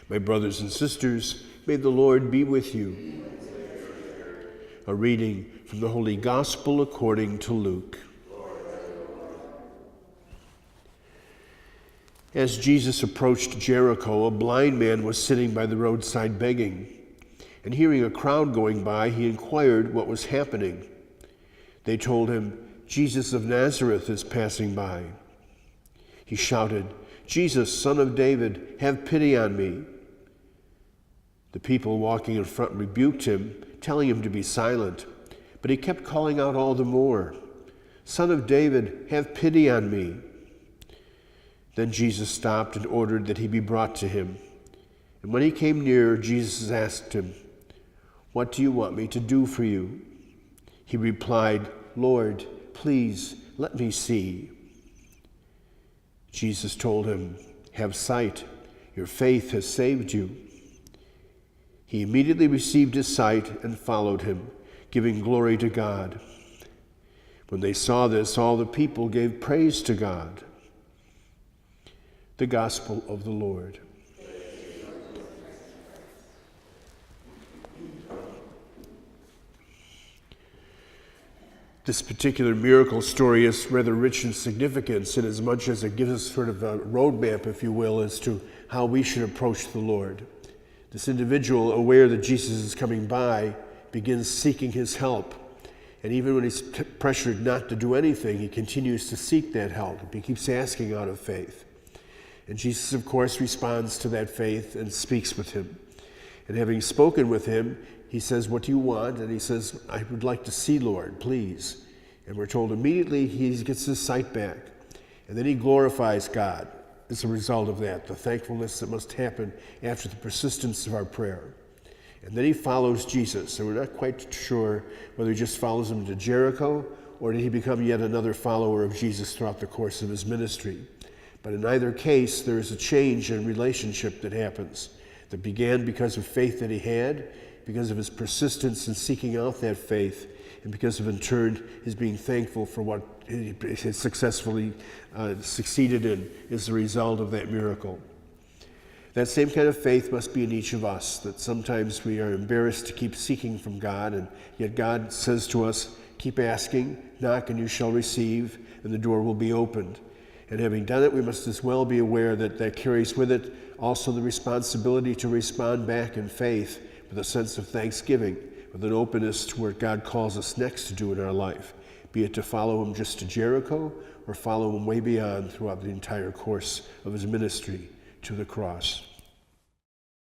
My brothers and sisters, may the Lord be with you. A reading from the Holy Gospel according to Luke. As Jesus approached Jericho, a blind man was sitting by the roadside begging. And hearing a crowd going by, he inquired what was happening. They told him, "Jesus of Nazareth is passing by." He shouted, "Jesus, Son of David, have pity on me." The people walking in front rebuked him, telling him to be silent. But he kept calling out all the more, "Son of David, have pity on me." Then Jesus stopped and ordered that he be brought to him. And when he came near, Jesus asked him, "What do you want me to do for you?" He replied, "Lord, please let me see." Jesus told him, "Have sight, your faith has saved you." He immediately received his sight and followed him, giving glory to God. When they saw this, all the people gave praise to God. The Gospel of the Lord. This particular miracle story is rather rich in significance in as much as it gives us sort of a roadmap, if you will, as to how we should approach the Lord. This individual, aware that Jesus is coming by, begins seeking his help. And even when he's pressured not to do anything, he continues to seek that help. He keeps asking out of faith. And Jesus, of course, responds to that faith and speaks with him. And having spoken with him, he says, "What do you want?" And he says, "I would like to see, Lord, please." And we're told immediately he gets his sight back. And then he glorifies God as a result of that, the thankfulness that must happen after the persistence of our prayer. And then he follows Jesus. And we're not quite sure whether he just follows him to Jericho or did he become yet another follower of Jesus throughout the course of his ministry. But in either case, there is a change in relationship that happens that began because of faith that he had, because of his persistence in seeking out that faith, and because of, in turn, his being thankful for what he has successfully succeeded in as a result of that miracle. That same kind of faith must be in each of us, that sometimes we are embarrassed to keep seeking from God, and yet God says to us, keep asking, knock and you shall receive, and the door will be opened. And having done it, we must as well be aware that that carries with it also the responsibility to respond back in faith with a sense of thanksgiving, with an openness to what God calls us next to do in our life, be it to follow him just to Jericho or follow him way beyond throughout the entire course of his ministry to the cross.